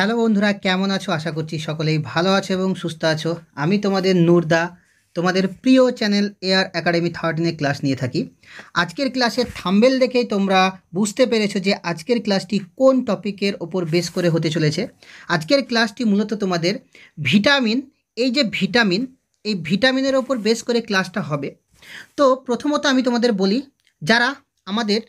Hello বন্ধুরা, কেমন আছো? আশা করছি সকলেই ভালো আছো এবং সুস্থ আছো। আমি তোমাদের নূরদা, তোমাদের প্রিয় চ্যানেল এআর একাডেমি 13 ক্লাস নিয়ে থাকি। আজকের ক্লাসের থাম্বনেল দেখেই তোমরা বুঝতে পেরেছো যে আজকের ক্লাসটি কোন টপিকের ওপর বেস করে হতে চলেছে। আজকের ক্লাসটি মূলত তোমাদের ভিটামিন, এই ভিটামিনের ওপর বেস করে ক্লাসটা হবে। তো প্রথমত আমি তোমাদের বলি, যারা আমাদের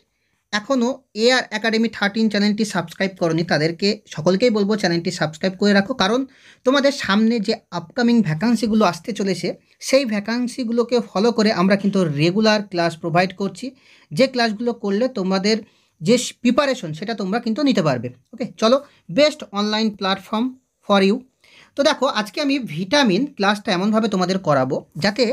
এখনও এআর একাডেমি 13 চ্যানেলটি সাবস্ক্রাইব করনি তাদেরকে সকলকেই বলবো চ্যানেলটি সাবস্ক্রাইব করে রাখো, কারণ তোমাদের সামনে যে আপকামিং ভ্যাকান্সিগুলো আসতে চলেছে সেই ভ্যাকান্সিগুলোকে ফলো করে আমরা কিন্তু রেগুলার ক্লাস প্রোভাইড করছি, যে ক্লাসগুলো করলে তোমাদের যে প্রিপারেশন সেটা তোমরা কিন্তু নিতে পারবে। ওকে, চলো, best online platform for you. তো দেখো, আজকে আমি ভিটামিন ক্লাসটা এমনভাবে তোমাদের করাবো যাতে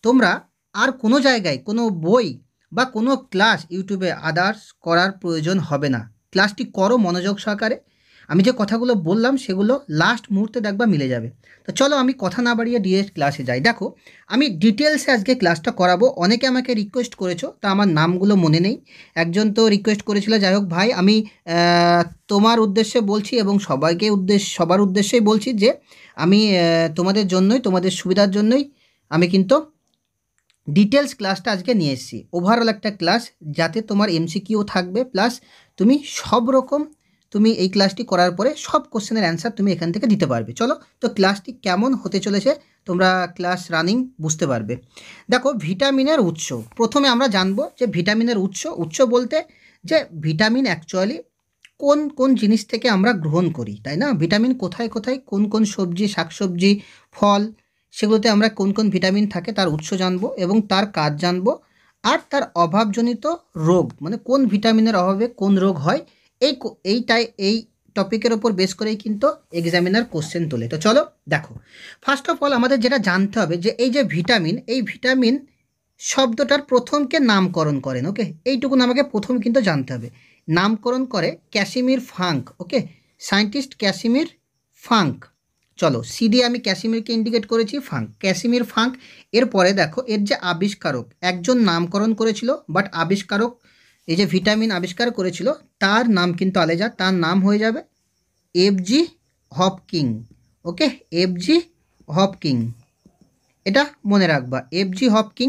তোমরা আর কোনো জায়গায় কোনো বই বা কোনো ক্লাস ইউটিউবে আদার্স করার প্রয়োজন হবে না। ক্লাসটি করো মনোযোগ সহকারে। আমি যে কথাগুলো বললাম সেগুলো লাস্ট মুহূর্তে দেখবা মিলে যাবে। তো চলো, আমি কথা না বাড়িয়ে ডিরেক্ট ক্লাসে যাই। দেখো, আমি ডিটেলসে আজকে ক্লাসটা করাবো। অনেকে আমাকে রিকোয়েস্ট করেছো, তা আমার নামগুলো মনে নেই। একজন তো রিকোয়েস্ট করেছিল, যাই হোক ভাই, আমি তোমার উদ্দেশ্যে বলছি এবং সবার উদ্দেশ্যেই বলছি যে আমি তোমাদের জন্যই, তোমাদের সুবিধার জন্যই আমি কিন্তু ডিটেলস ক্লাসটা আজকে নিয়ে এসেছি। ওভারঅল একটা ক্লাস যাতে তোমার এমসিকিউ থাকবে, প্লাস তুমি সব রকম তুমি এই ক্লাসটি করার পরে সব কোশ্চেনের অ্যান্সার তুমি এখান থেকে দিতে পারবে। চলো, তো ক্লাসটি কেমন হতে চলেছে তোমরা ক্লাস রানিং বুঝতে পারবে। দেখো, ভিটামিনের উৎস প্রথমে আমরা জানবো যে ভিটামিনের উৎস বলতে যে ভিটামিন অ্যাকচুয়ালি কোন কোন জিনিস থেকে আমরা গ্রহণ করি, তাই না? ভিটামিন কোথায় কোথায়, কোন কোন সবজি, শাকসবজি, ফল, সেগুলোতে আমরা কোন কোন ভিটামিন থাকে তার উৎস জানবো এবং তার কাজ জানবো। আর তার অভাবজনিত রোগ, মানে কোন ভিটামিনের অভাবে কোন রোগ হয়, এই টপিকের ওপর বেস করেই কিন্তু এক্সামিনার কোশ্চেন তোলে। তো চলো দেখো, ফার্স্ট অফ অল আমাদের যেটা জানতে হবে যে এই যে ভিটামিন, এই ভিটামিন শব্দটার প্রথমকে নামকরণ করেন। ওকে, এইটুকুন আমাকে প্রথম কিন্তু জানতে হবে। নামকরণ করে ক্যাসিমির ফাঙ্ক। ওকে, সায়েন্টিস্ট ক্যাসিমির ফাঙ্ক। চলো, সি দিয়ে আমি ক্যাসিমিরকে ইন্ডিকেট করেছি, ফাঙ্ক, ক্যাসিমির ফাঙ্ক। এরপরে দেখো, এর যে আবিষ্কারক, একজন নামকরণ করেছিল, বাট আবিষ্কারক এই যে ভিটামিন আবিষ্কার করেছিল তার নাম কিন্তু আলাদা, তার নাম হয়ে যাবে এফজি হপকিং। ওকে, এফজি হপকিং, এটা মনে রাখবা, এফজি হপকিং।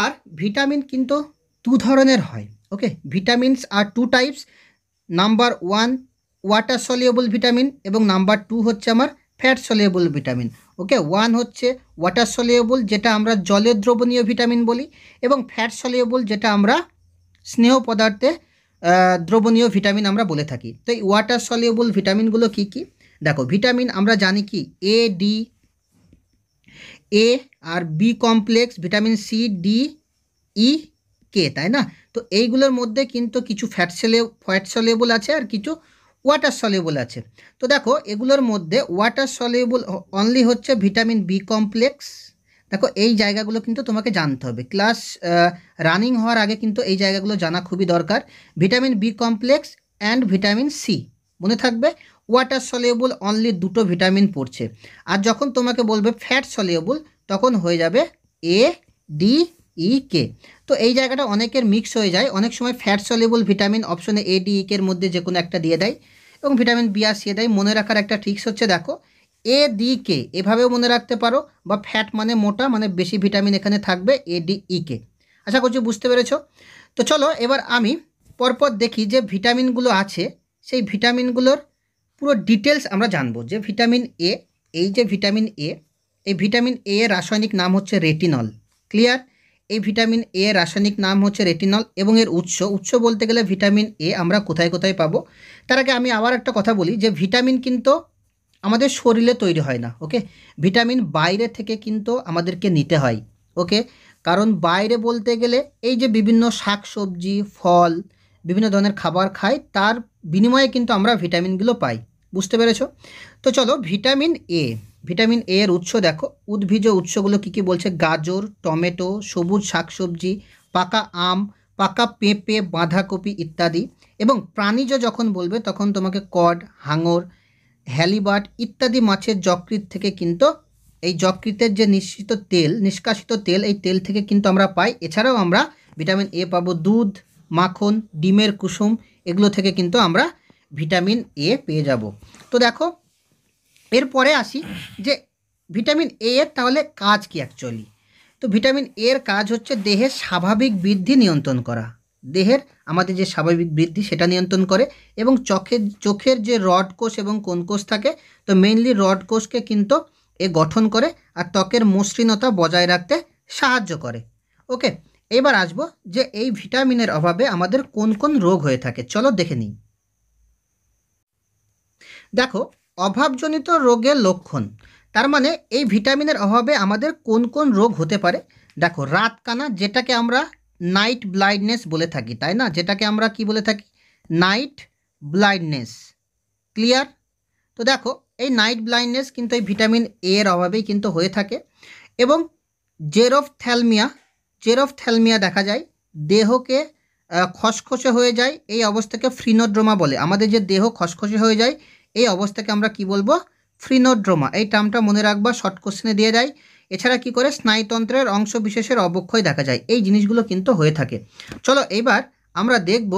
আর ভিটামিন কিন্তু দু ধরনের হয়। ওকে, ভিটামিনস আর two types. Number 1 water soluble vitamin এবং নাম্বার 2 হচ্ছে আমার ফ্যাট সলিউবল ভিটামিন। ওকে, 1 হচ্ছে ওয়াটার সলিউবল, যেটা আমরা জলে দ্রবণীয় ভিটামিন বলি, এবং ফ্যাট সলিউবল যেটা আমরা স্নেহ পদার্থে দ্রবণীয় ভিটামিন আমরা বলে থাকি। তো এই ওয়াটার সলিউবল ভিটামিনগুলো কী কী? দেখো, ভিটামিন আমরা জানি কি এ, ডি, এ আর B complex, vitamin C, D, E, K, তাই না? তো এইগুলোর মধ্যে কিন্তু কিছু ফ্যাট সলিউবল আছে আর কিছু ওয়াটার সলিউবল আছে। তো দেখো, এগুলোর মধ্যে ওয়াটার সলিউবল অনলি হচ্ছে ভিটামিন বি কমপ্লেক্স। দেখো, এই জায়গাগুলো কিন্তু তোমাকে জানতে হবে। ক্লাস রানিং হওয়ার আগে কিন্তু এই জায়গাগুলো জানা খুবই দরকার। Vitamin B complex and vitamin C মনে থাকবে। ওয়াটার সলিউবল অনলি দুটো ভিটামিন পড়ছে। আর যখন তোমাকে বলবে ফ্যাট সলিউবল তখন হয়ে যাবে এ, ডি, ই, কে। তো এই জায়গাটা অনেকের মিক্স হয়ে যায়, অনেক সময় ফ্যাট সলিউবল ভিটামিন অপশনে এ, ডি, ই কের মধ্যে যে কোনো একটা দিয়ে দেয় এবং ভিটামিন বি আর সি দেয়। মনে রাখার একটা ট্রিক্স হচ্ছে, দেখো, এ, ডি, কে এভাবেও মনে রাখতে পারো, বা ফ্যাট মানে মোটা, মানে বেশি ভিটামিন এখানে থাকবে, এ, ডি, ই, কে। আশা করছি বুঝতে পেরেছো। তো চলো, এবার আমি পরপর দেখি যে ভিটামিনগুলো আছে, সেই ভিটামিনগুলোর পুরো ডিটেলস আমরা জানবো। যে ভিটামিন এ, এই যে ভিটামিন এ, এই ভিটামিন এ এর রাসায়নিক নাম হচ্ছে রেটিনল। ক্লিয়ার? এই ভিটামিন এ এর রাসায়নিক নাম হচ্ছে রেটিনল এবং এর উৎস বলতে গেলে ভিটামিন এ আমরা কোথায় কোথায় পাবো। তার আগে আমি আবার একটা কথা বলি যে ভিটামিন কিন্তু আমাদের শরীরে তৈরি হয় না। ওকে, ভিটামিন বাইরে থেকে কিন্তু আমাদেরকে নিতে হয়। ওকে, কারণ বাইরে বলতে গেলে এই যে বিভিন্ন শাক সবজি, ফল, বিভিন্ন ধরনের খাবার খাই, তার বিনিময়ে কিন্তু আমরা ভিটামিনগুলো পাই। বুঝতে পেরেছো? তো চলো, ভিটামিন এ, ভিটামিন এ এর উৎস দেখো, উদ্ভিজ্জ উৎসগুলো কী কী বলছে, গাজর, টমেটো, সবুজ শাকসবজি, পাকা আম, পাকা পেঁপে, বাঁধাকপি ইত্যাদি। এবং প্রাণীজ যখন বলবে তখন তোমাকে কড, হাঙর, হ্যালিবার্ট ইত্যাদি মাছের যকৃৎ থেকে কিন্তু, এই যকৃতের যে নিষ্কাশিত তেল, এই তেল থেকে কিন্তু আমরা পাই। এছাড়াও আমরা ভিটামিন এ পাবো দুধ, মাখন, ডিমের কুসুম, এগুলো থেকে কিন্তু আমরা ভিটামিন এ পেয়ে যাব। তো দেখো এরপরে আসি যে ভিটামিন এ এর তাহলে কাজ কি অ্যাকচুয়ালি। তো ভিটামিন এর কাজ হচ্ছে দেহের স্বাভাবিক বৃদ্ধি নিয়ন্ত্রণ করা। দেহের আমাদের যে স্বাভাবিক বৃদ্ধি সেটা নিয়ন্ত্রণ করে এবং চোখের যে রড কোষ এবং কোন কোষ থাকে, তো মেইনলি রড কোষকে কিন্তু এ গঠন করে আর ত্বকের মসৃণতা বজায় রাখতে সাহায্য করে। ওকে, এবার আসবো যে এই ভিটামিনের অভাবে আমাদের কোন কোন রোগ হয়ে থাকে, চলো দেখে নিই। দেখো অভাবজনিত রোগের লক্ষণ, তার মানে এই ভিটামিনের অভাবে আমাদের কোন কোন রোগ হতে পারে। দেখো রাতকানা, যেটাকে আমরা নাইট ব্লাইন্ডনেস বলে থাকি, তাই না, যেটাকে আমরা কি বলে থাকি, নাইট ব্লাইন্ডনেস। ক্লিয়ার? তো দেখো এই নাইট ব্লাইন্ডনেস কিন্তু এই ভিটামিন এ এর অভাবেই কিন্তু হয়ে থাকে। এবং জেরোফথ্যালমিয়া দেখা যায়, দেহকে খসখসে হয়ে যায়, এই অবস্থাকে ফ্রিনোড্রোমা বলে। আমাদের যে দেহ খসখসে হয়ে যায় এই অবস্থাকে আমরা কি বলবো, ফ্রিনোড্রোমা। এই টার্মটা মনে রাখবা, শর্ট কোশ্চেনে দিয়ে দেয়। এছাড়া কি করে, স্নায়ুতন্ত্রের অংশ বিশেষের অবক্ষয় দেখা যায়, এই জিনিসগুলো কিন্তু হয়ে থাকে। চলো এবার আমরা দেখব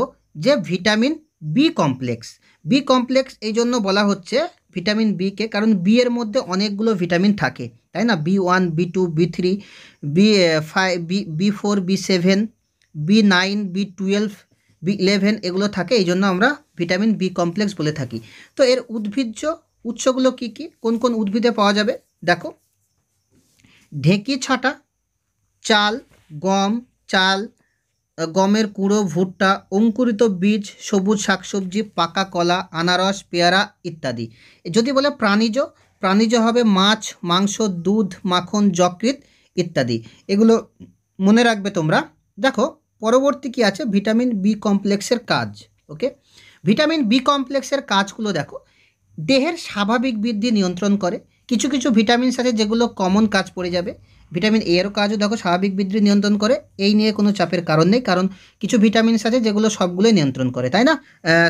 যে vitamin B complex. B complex এই জন্য বলা হচ্ছে ভিটামিন বিকে, কারণ বি এর মধ্যে অনেকগুলো ভিটামিন থাকে, তাই না, B1 B2 B3 B5 B4 B7 B9 B12 B11 এগুলো থাকে, এই জন্য আমরা ভিটামিন বি কমপ্লেক্স বলে থাকি। তো এর উদ্ভিজ্জ উৎসগুলো কি কি, কোন কোন উদ্ভিদে পাওয়া যাবে, দেখো ঢেঁকি ছাঁটা, চাল, গম, চাল, গমের কুঁড়ো, ভুট্টা, অঙ্কুরিত বীজ, সবুজ শাকসবজি, পাকা কলা, আনারস, পেয়ারা ইত্যাদি। যদি বলে প্রাণীজ হবে মাছ, মাংস, দুধ, মাখন, যকৃৎ ইত্যাদি। এগুলো মনে রাখবে তোমরা। দেখো পরবর্তী কি আছে, ভিটামিন বি কমপ্লেক্সের কাজ। ওকে, ভিটামিন বি কমপ্লেক্সের কাজগুলো দেখো, দেহের স্বাভাবিক বৃদ্ধি নিয়ন্ত্রণ করে। কিছু কিছু ভিটামিনস আছে যেগুলো কমন কাজ পড়ে যাবে। ভিটামিন এ এরও কাজও দেখো স্বাভাবিক বৃদ্ধি নিয়ন্ত্রণ করে, এই নিয়ে কোনো চাপের কারণ নেই, কারণ কিছু ভিটামিনস আছে যেগুলো সবগুলোই নিয়ন্ত্রণ করে, তাই না।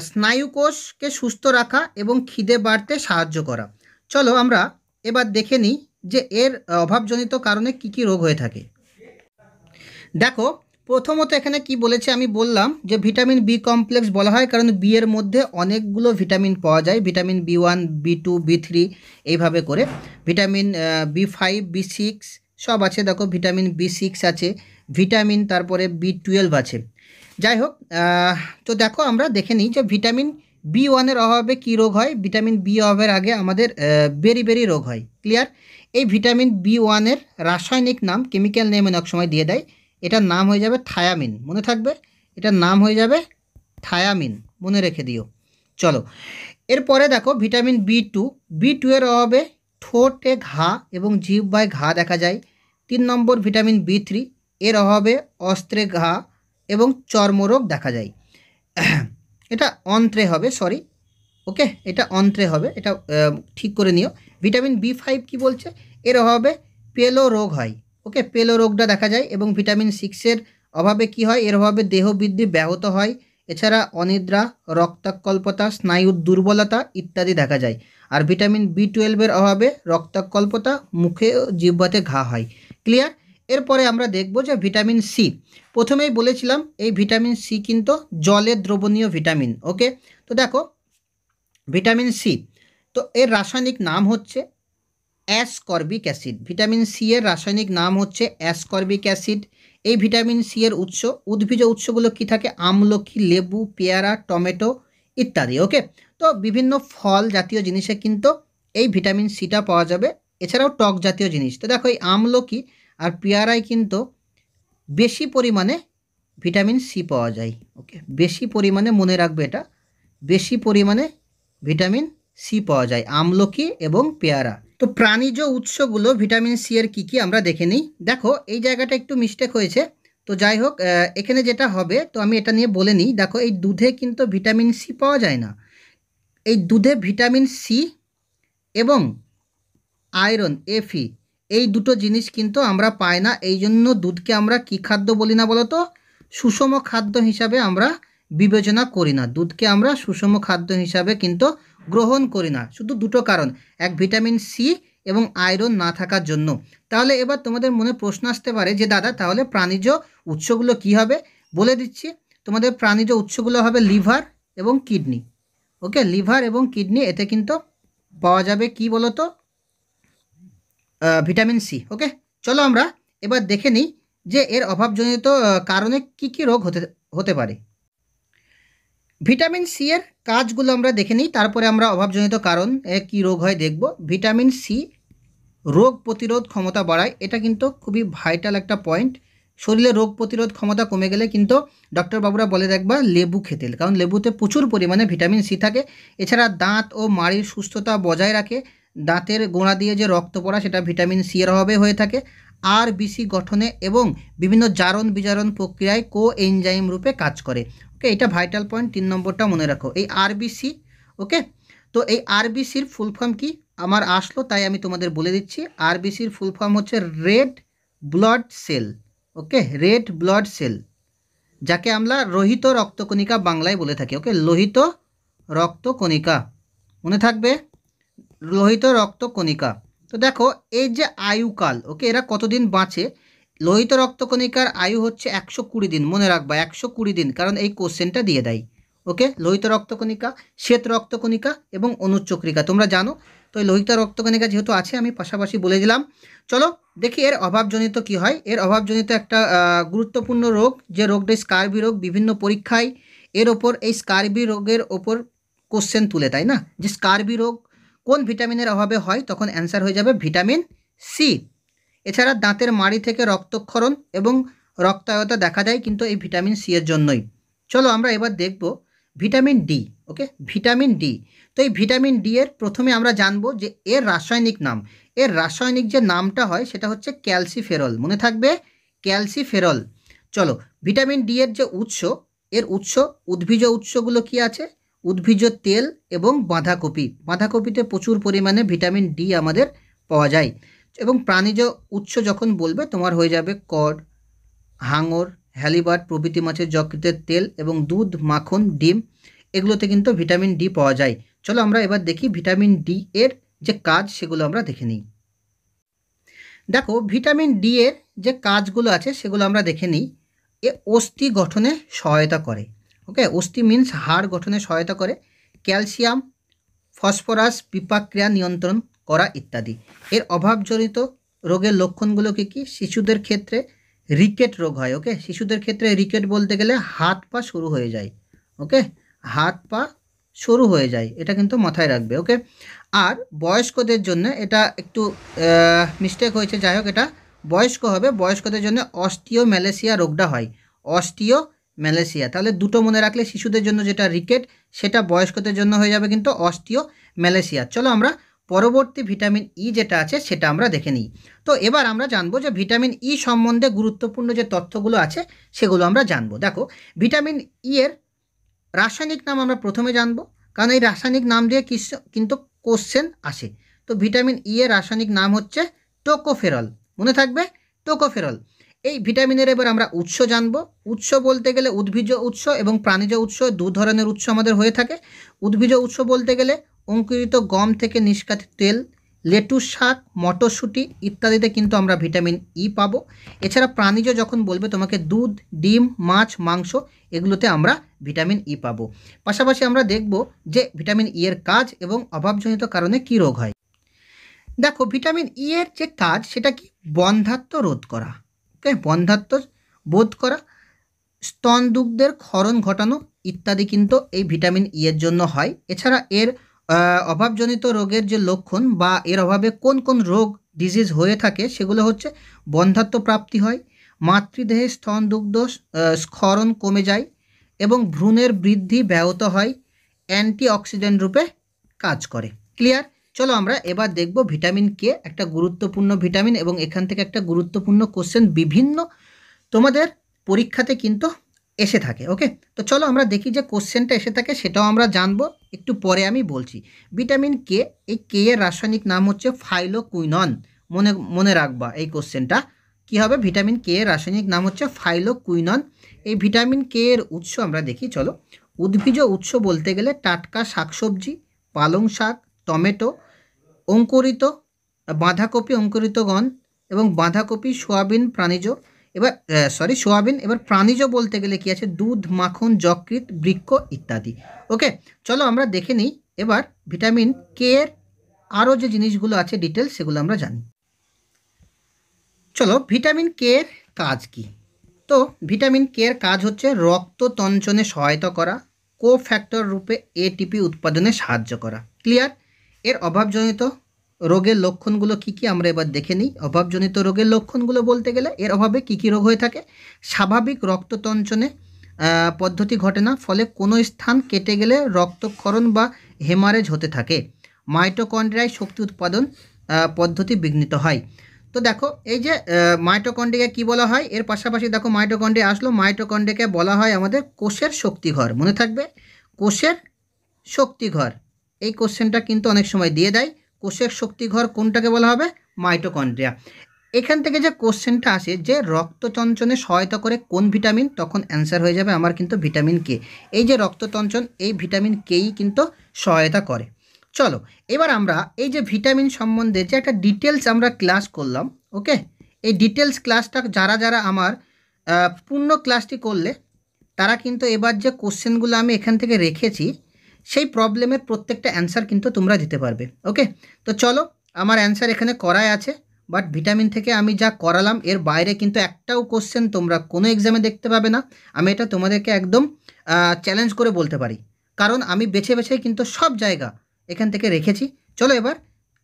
স্নায়ুকোষকে সুস্থ রাখা এবং খিদে বাড়তে সাহায্য করা। চলো আমরা এবার দেখে নিই যে এর অভাবজনিত কারণে কি কি রোগ হয়ে থাকে। দেখো প্রথমত এখানে কি বলেছে, আমি বললাম যে ভিটামিন বি কমপ্লেক্স বলা হয় কারণ বি এর মধ্যে অনেকগুলো ভিটামিন পাওয়া যায়, ভিটামিন B1 B2 B3 এইভাবে করে। ভিটামিন B5 B6 সব আছে, দেখো ভিটামিন B6 আছে, ভিটামিন তারপরে B12 আছে। যাই হোক, তো দেখো আমরা দেখে নিই যে ভিটামিন B1 এর অভাবে কী রোগ হয়। ভিটামিন বি অভাবের আগে আমাদের বেরি রোগ হয়। ক্লিয়ার? এই ভিটামিন B1 এর রাসায়নিক নাম, কেমিক্যাল নেম অনেক সময় দিয়ে দেয়, এটার নাম হয়ে যাবে থায়ামিন। মনে থাকবে, এটার নাম হয়ে যাবে থায়ামিন, মনে রেখে দিও। চলো এরপরে দেখো ভিটামিন B2 এর অভাবে ঠোঁটে ঘা এবং জিহ্বায় ঘা দেখা যায়। 3 নম্বর ভিটামিন B3 এর অভাবে অস্ত্রে ঘা এবং চর্মরোগ দেখা যায়। এটা অন্ত্রে হবে, সরি, ওকে, এটা অন্ত্রে হবে, এটা ঠিক করে নিও। ভিটামিন B5 কি বলছে, এর অভাবে পেলো রোগ হয়। ওকে, পেলো রোগটা দেখা যায়। এবং ভিটামিন 6 অভাবে কি হয়, এর অভাবে দেহ বৃদ্ধি ব্যাহত হয়। এছাড়া অনিদ্রা, রক্তাকল্পতা, স্নায়ুর দুর্বলতা ইত্যাদি দেখা যায়। আর ভিটামিন B12 অভাবে রক্তাকল্পতা, মুখে ও জিহ্বাতে ঘা হয়। ক্লিয়ার? এরপরে আমরা দেখব যে ভিটামিন সি। প্রথমেই বলেছিলাম এই ভিটামিন সি কিন্তু জলে দ্রবণীয় ভিটামিন। ওকে, তো দেখো ভিটামিন সি, তো এর রাসায়নিক নাম হচ্ছে অ্যাসকর্বিক অ্যাসিড। ভিটামিন সি এর রাসায়নিক নাম হচ্ছে অ্যাসকর্বিক অ্যাসিড। এই ভিটামিন সি এর উদ্ভিজ উৎসগুলো কি থাকে, আমলকি, লেবু, পেয়ারা, টমেটো ইত্যাদি। ওকে, তো বিভিন্ন ফল জাতীয় জিনিসে কিন্তু এই ভিটামিন সিটা পাওয়া যাবে, এছাড়াও টক জাতীয় জিনিস। তো দেখো এই আমলকি আর পেয়ারায় কিন্তু বেশি পরিমাণে ভিটামিন সি পাওয়া যায়। ওকে, বেশি পরিমাণে, মনে রাখবে এটা, বেশি পরিমাণে ভিটামিন সি পাওয়া যায় আমলকি এবং পেয়ারা। তো প্রাণীজ উৎসগুলো ভিটামিন সি এর কী কী আমরা দেখে নিই। দেখো এই জায়গাটা একটু মিস্টেক হয়েছে, তো যাই হোক এখানে যেটা হবে, তো আমি এটা নিয়ে বলে নিই। দেখো এই দুধে কিন্তু ভিটামিন সি পাওয়া যায় না। এই দুধে ভিটামিন সি এবং আয়রন Fe এই দুটো জিনিস কিন্তু আমরা পাই না। এই জন্য দুধকে আমরা কি খাদ্য বলি না বলো তো, সুষম খাদ্য হিসাবে আমরা বিবেচনা করি না। দুধকে আমরা সুষম খাদ্য হিসাবে কিন্তু গ্রহণ করি না, শুধু দুটো কারণ, এক ভিটামিন সি এবং আয়রন না থাকার জন্য। তাহলে এবার তোমাদের মনে প্রশ্ন আসতে পারে যে দাদা তাহলে প্রাণীজ উৎসগুলো কি হবে। বলে দিচ্ছি, তোমাদের প্রাণীজ উৎসগুলো হবে লিভার এবং কিডনি। ওকে, লিভার এবং কিডনি এতে কিন্তু পাওয়া যাবে কি বলো তো, ভিটামিন সি। ওকে, চলো আমরা এবার দেখে নিই যে এর অভাবজনিত কারণে কি কি রোগ হতে হতে পারে। ভিটামিন সি এর কাজগুলো আমরা দেখে নিই, তারপরে আমরা অভাবজনিত কারণ কি রোগ হয় দেখব। ভিটামিন সি রোগ প্রতিরোধ ক্ষমতা বাড়ায়, এটা কিন্তু খুবই ভাইটাল একটা পয়েন্ট। শরীরে রোগ প্রতিরোধ ক্ষমতা কমে গেলে কিন্তু ডক্টর বাবুরা বলে দেখবা লেবু খেতে, কারণ লেবুতে প্রচুর পরিমাণে ভিটামিন সি থাকে। এছাড়া দাঁত ও মাড়ির সুস্থতা বজায় রাখে, দাঁতের গোড়া দিয়ে যে রক্ত পড়া সেটা ভিটামিন সি এর অভাবে হয়ে থাকে। আর বিসি গঠনে এবং বিভিন্ন জারণ বিজারণ প্রক্রিয়ায় কো এনজাইম রূপে কাজ করে। ওকে, এটা ভাইটাল পয়েন্ট, 3 নম্বরটা মনে রাখো, এই আরবিসি। ওকে, তো এই আরবিসির ফুল ফর্ম কি আমার আসলো, তাই আমি তোমাদের বলে দিচ্ছি। আরবিসির ফুল ফর্ম হচ্ছে রেড ব্লাড সেল। ওকে, রেড ব্লাড সেল, যাকে আমরা লোহিত রক্তকণিকা বাংলায় বলে থাকি। ওকে, লোহিত রক্তকণিকা, মনে থাকবে, লোহিত রক্তকণিকা। তো দেখো এই যে আয়ুকাল, ওকে, এরা কতদিন বাঁচে, লোহিত রক্তকণিকার আয়ু হচ্ছে 120 দিন, মনে রাখবা 120 দিন, কারণ এই কোশ্চেনটা দিয়ে দেয়। ওকে, লোহিত রক্তকণিকা, শ্বেত রক্তকণিকা এবং অনুচক্রিকা তোমরা জানো। তো এই লোহিত রক্তকণিকা যেহেতু আছে আমি পাশাপাশি বলে দিলাম। চলো দেখি এর অভাবজনিত কি হয়। এর অভাবজনিত একটা গুরুত্বপূর্ণ রোগ, যে রোগটা স্কারবি রোগ, বিভিন্ন পরীক্ষায় এর ওপর এই স্কারবি রোগের ওপর কোশ্চেন তুলে, তাই না, যে স্কারবি রোগ কোন ভিটামিনের অভাবে হয়, তখন অ্যান্সার হয়ে যাবে ভিটামিন সি। এছাড়া দাঁতের মাড়ি থেকে রক্তক্ষরণ এবং রক্তায়তা দেখা যায় কিন্তু এই ভিটামিন সি এর জন্যই। চলো আমরা এবার দেখব ভিটামিন ডি। ওকে, ভিটামিন ডি। তো এই ভিটামিন ডি এর প্রথমে আমরা জানবো যে এর রাসায়নিক নাম। এর রাসায়নিক যে নামটা হয় সেটা হচ্ছে ক্যালসিফেরল, মনে থাকবে ক্যালসিফেরল। চলো, ভিটামিন ডি এর যে উৎস, এর উৎস উদ্ভিজ উৎসগুলো কি আছে, উদ্ভিজ তেল এবং বাঁধাকপি। বাঁধাকপিতে প্রচুর পরিমাণে ভিটামিন ডি আমাদের পাওয়া যায়। এবং প্রাণীজ উৎস যখন বলবে তোমার হয়ে যাবে কড, হাঙর, হ্যালিবার্ড প্রভৃতি মাছের যকৃতের তেল এবং দুধ, মাখন, ডিম, এগুলোতে কিন্তু ভিটামিন ডি পাওয়া যায়। চলো আমরা এবার দেখি ভিটামিন ডি এর যে কাজ সেগুলো আমরা দেখে নিই। দেখো ভিটামিন ডি এর যে কাজগুলো আছে সেগুলো আমরা দেখে নিই। এ অস্থি গঠনে সহায়তা করে। ওকে, অস্থি মিন্স হাড় গঠনে সহায়তা করে। ক্যালসিয়াম, ফসফরাস বিপাক্রিয়া নিয়ন্ত্রণ করা ইত্যাদি। এর অভাবজনিত রোগের লক্ষণগুলো কী কী? শিশুদের ক্ষেত্রে রিকেট রোগ হয়। ওকে, শিশুদের ক্ষেত্রে রিকেট বলতে গেলে হাত পা সরু হয়ে যায়। ওকে, হাত পা সরু হয়ে যায়, এটা কিন্তু মাথায় রাখবে। ওকে, আর বয়স্কদের জন্য এটা একটু মিস্টেক হয়েছে, যাই হোক এটা বয়স্ক হবে। বয়স্কদের জন্য অস্টিওম্যালেসিয়া রোগটা হয়, অস্টিওম্যালেসিয়া। তাহলে দুটো মনে রাখলে, শিশুদের জন্য যেটা রিকেট সেটা বয়স্কদের জন্য হয়ে যাবে কিন্তু অস্টিওম্যালেসিয়া। চলো আমরা পরবর্তী ভিটামিন ই যেটা আছে সেটা আমরা দেখে নিই। তো এবার আমরা জানবো যে ভিটামিন ই সম্বন্ধে গুরুত্বপূর্ণ যে তথ্যগুলো আছে সেগুলো আমরা জানবো। দেখো ভিটামিন ই এর রাসায়নিক নাম আমরা প্রথমে জানবো, কারণ এই রাসায়নিক নাম দিয়ে কিন্তু কোশ্চেন আসে। তো ভিটামিন ই এর রাসায়নিক নাম হচ্ছে টোকোফেরল, মনে থাকবে টোকোফেরল। এই ভিটামিনের এবার আমরা উৎস জানবো। উৎস বলতে গেলে উদ্ভিজ উৎস এবং প্রাণীজ উৎস, দু ধরনের উৎস আমাদের হয়ে থাকে। উদ্ভিজ উৎস বলতে গেলে অঙ্কুরিত গম থেকে নিষ্কাশিত তেল, লেটুস শাক, মটরশুঁটি ইত্যাদিতে কিন্তু আমরা ভিটামিন ই পাবো। এছাড়া প্রাণীজ যখন বলবে তোমাকে দুধ, ডিম, মাছ, মাংস, এগুলোতে আমরা ভিটামিন ই পাবো। পাশাপাশি আমরা দেখব যে ভিটামিন ই এর কাজ এবং অভাবজনিত কারণে কী রোগ হয়। দেখো ভিটামিন ই এর যে কাজ সেটা কি? বন্ধ্যাত্ব রোধ করা। ওকে, বন্ধ্যাত্ব বোধ করা, স্তন দুগ্ধের ক্ষরণ ঘটানো ইত্যাদি কিন্তু এই ভিটামিন ই এর জন্য হয়। এছাড়া এর অভাবজনিত রোগের যে লক্ষণ বা এর অভাবে কোন কোন রোগ ডিজিজ হয়ে থাকে সেগুলো হচ্ছে বন্ধ্যাত্ব প্রাপ্তি হয়, মাতৃদেহে স্তন দুগ্ধ স্খলন কমে যায় এবং ভ্রূণের বৃদ্ধি ব্যাহত হয়, অ্যান্টিঅক্সিডেন্ট রূপে কাজ করে। ক্লিয়ার? চলো আমরা এবার দেখব ভিটামিন কে, একটা গুরুত্বপূর্ণ ভিটামিন এবং এখান থেকে একটা গুরুত্বপূর্ণ কোশ্চেন বিভিন্ন তোমাদের পরীক্ষাতে কিন্তু এসে থাকে। ওকে, তো চলো আমরা দেখি যে কোশ্চেনটা এসে থাকে সেটাও আমরা জানবো, একটু পরে আমি বলছি। ভিটামিন কে, এই কে এর রাসায়নিক নাম হচ্ছে ফাইলোকুইনন। মনে রাখবা এই কোশ্চেনটা কী হবে, ভিটামিন কে এর রাসায়নিক নাম হচ্ছে ফাইলোকুইনন। এই ভিটামিন কে এর উৎস আমরা দেখি। চলো, উদ্ভিজ উৎস বলতে গেলে টাটকা শাকসবজি, পালং শাক, টমেটো, অঙ্কুরিত বাঁধাকপি, অঙ্কুরিতগণ এবং বাঁধাকপি, সোয়াবিন প্রাণীজ এবার সোয়াবিন। এবার প্রাণীজ বলতে গেলে কি আছে, দুধ, মাখন, যকৃৎ, বৃক্ক ইত্যাদি। ওকে, চলো আমরা দেখে নিই এবার ভিটামিন কে এর আরও যে জিনিসগুলো আছে ডিটেলস সেগুলো আমরা জানি। চলো, ভিটামিন কে এর কাজ কি? তো ভিটামিন কে এর কাজ হচ্ছে রক্ত তঞ্চনে সহায়তা করা, কোফ্যাক্টর রূপে এটিপি উৎপাদনে সাহায্য করা। ক্লিয়ার? এর অভাবজনিত রোগের লক্ষণগুলো কি কি আমরা এবার দেখে নিই। অভাবজনিত রোগের লক্ষণগুলো বলতে গেলে এর অভাবে কি কি রোগ হয়ে থাকে? স্বাভাবিক রক্ততঞ্চনে পদ্ধতি ঘটে না, ফলে কোনো স্থান কেটে গেলে রক্তক্ষরণ বা হেমারেজ হতে থাকে। মাইটোকন্ড্রিয়ায় শক্তি উৎপাদন পদ্ধতি বিঘ্নিত হয়। তো দেখো এই যে মাইটোকন্ড্রিয়া কি বলা হয়, এর পাশাপাশি দেখো মাইটোকন্ড্রিয়া আসলো। মাইটোকন্ড্রিয়াকে বলা হয় আমাদের কোষের শক্তিঘর। মনে থাকবে, কোষের শক্তিঘর। এই কোশ্চেনটা কিন্তু অনেক সময় দিয়ে দেয়। কোষের শক্তিঘর কোনটাকে বলা হবে? মাইটোকন্ড্রিয়া। এখান থেকে যে কোশ্চেনটা আসে যে রক্তচঞ্চনে সহায়তা করে কোন ভিটামিন, তখন অ্যান্সার হয়ে যাবে আমার কিন্তু ভিটামিন কে। এই যে রক্তচঞ্চন, এই ভিটামিন কেই কিন্তু সহায়তা করে। চলো এবার আমরা এই যে ভিটামিন সম্বন্ধে যে একটা ডিটেলস আমরা ক্লাস করলাম, ওকে, এই ডিটেলস ক্লাসটা যারা যারা আমার পূর্ণ ক্লাসটি করলে তারা কিন্তু এবার যে কোশ্চেনগুলো আমি এখান থেকে রেখেছি সেই প্রবলেমের প্রত্যেকটা অ্যান্সার কিন্তু তোমরা দিতে পারবে। ওকে, তো চলো আমার অ্যান্সার এখানে করাই আছে, বাট ভিটামিন থেকে আমি যা করালাম এর বাইরে কিন্তু একটাও কোশ্চেন তোমরা কোনো এক্সামে দেখতে পাবে না। আমি এটা তোমাদেরকে একদম চ্যালেঞ্জ করে বলতে পারি, কারণ আমি বেছে বেছে কিন্তু সব জায়গা এখান থেকে রেখেছি। চলো এবার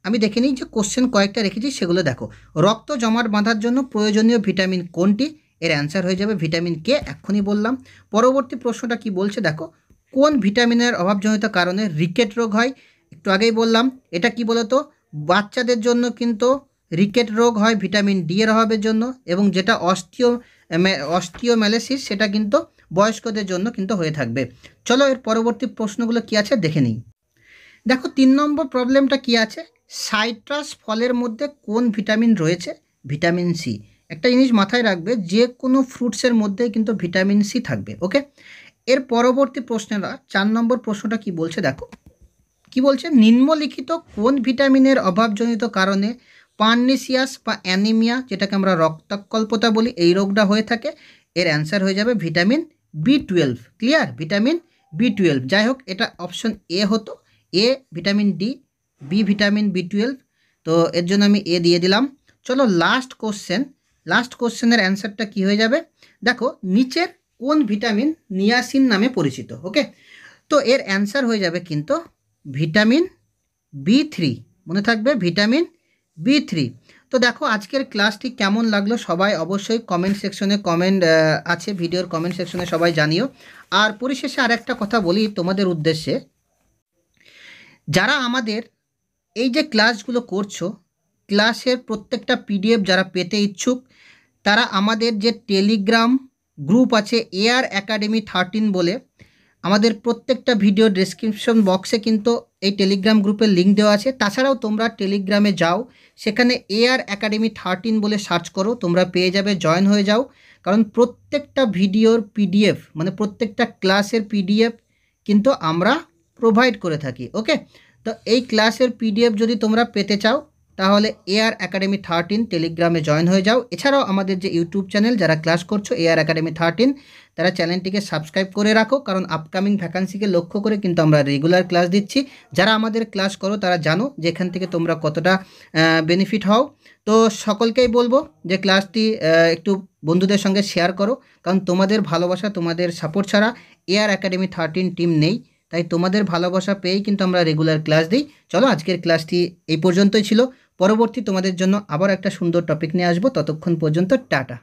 আমি দেখে নিই যে কোশ্চেন কয়েকটা রেখেছি সেগুলো দেখো। রক্ত জমাট বাঁধার জন্য প্রয়োজনীয় ভিটামিন কোনটি? এর অ্যান্সার হয়ে যাবে ভিটামিন কে, এক্ষুনি বললাম। পরবর্তী প্রশ্নটা কি বলছে দেখো, কোন ভিটামিনের অভাবজনিত কারণে রিকেট রোগ হয়? একটু আগেই বললাম। এটা কি বলতো, বাচ্চাদের জন্য কিন্তু রিকেট রোগ হয় ভিটামিন ডি এর অভাবের জন্য, এবং যেটা অস্টিওম্যালাইসিস সেটা কিন্তু বয়স্কদের জন্য কিন্তু হয়ে থাকবে। চলো এর পরবর্তী প্রশ্নগুলো কি আছে দেখে নিই। দেখো 3 নম্বর প্রবলেমটা কি আছে, সাইট্রাস ফলের মধ্যে কোন ভিটামিন রয়েছে? Vitamin C. একটা জিনিস মাথায় রাখবে, যে কোনো ফ্রুটসের মধ্যেই কিন্তু ভিটামিন সি থাকবে। ওকে, এর পরবর্তী প্রশ্নটা 4 নম্বর প্রশ্নটা কি বলছে দেখো, কি বলছে, নিম্নলিখিত কোন ভিটামিনের অভাবজনিত কারণে পার্নিসিয়াস বা অ্যানিমিয়া, যেটাকে আমরা রক্তাল্পতা বলি, এই রোগটা হয়ে থাকে? এর অ্যান্সার হয়ে যাবে ভিটামিন বি12। ক্লিয়ার? ভিটামিন বি12। যাই হোক, এটা অপশন এ হতো, এ ভিটামিন ডি, বি ভিটামিন বি12, তো এর জন্য আমি এ দিয়ে দিলাম। চলো লাস্ট কোশ্চেনের অ্যান্সারটা কি হয়ে যাবে দেখো, নিচের কোন ভিটামিন নিয়াসিন নামে পরিচিত? ওকে, তো এর অ্যান্সার হয়ে যাবে কিন্তু ভিটামিন বি3। মনে থাকবে ভিটামিন বি3। তো দেখো আজকের ক্লাসটি কেমন লাগলো সবাই অবশ্যই কমেন্ট সেকশনে আছে, ভিডিওর কমেন্ট সেকশনে সবাই জানিও। আর পরিশেষে আর একটা কথা বলি তোমাদের উদ্দেশ্যে, যারা আমাদের এই যে ক্লাসগুলো করছো, ক্লাসের প্রত্যেকটা পিডিএফ যারা পেতে ইচ্ছুক, তারা আমাদের যে টেলিগ্রাম গ্রুপ আছে এআর একাডেমি 13 বলে, আমাদের প্রত্যেকটা ভিডিও ডেসক্রিপশন বক্সে কিন্তু এই টেলিগ্রাম গ্রুপের লিঙ্ক দেওয়া আছে। তাছাড়াও তোমরা টেলিগ্রামে যাও, সেখানে এআর একাডেমি 13 বলে সার্চ করো, তোমরা পেয়ে যাবে, জয়েন হয়ে যাও। কারণ প্রত্যেকটা ভিডিওর পিডিএফ মানে প্রত্যেকটা ক্লাসের পিডিএফ কিন্তু আমরা প্রোভাইড করে থাকি। ওকে, তো এই ক্লাসের পিডিএফ যদি তোমরা পেতে চাও তাহলে এআর একাডেমি 13 টেলিগ্রামে জয়েন হয়ে যাও। এছাড়াও আমাদের যে ইউটিউব চ্যানেল যারা ক্লাস করছো এআর একাডেমি 13, তারা চ্যানেলটিকে সাবস্ক্রাইব করে রাখো, কারণ আপকামিং ভ্যাকান্সিকে লক্ষ্য করে কিন্তু আমরা রেগুলার ক্লাস দিচ্ছি। যারা আমাদের ক্লাস করো তারা জানো যে এখান থেকে তোমরা কতটা বেনিফিট হও। তো সকলকেই বলবো যে ক্লাসটি একটু বন্ধুদের সঙ্গে শেয়ার করো, কারণ তোমাদের ভালোবাসা, তোমাদের সাপোর্ট ছাড়া এআর একাডেমি 13 টিম নেই। তাই তোমাদের ভালোবাসা পেয়েই কিন্তু আমরা রেগুলার ক্লাস দিই। চলো আজকের ক্লাসটি এই পর্যন্তই ছিল। পরবর্তী তোমাদের জন্য আবার একটা সুন্দর টপিক নিয়ে আসবো। ততক্ষণ পর্যন্ত টাটা।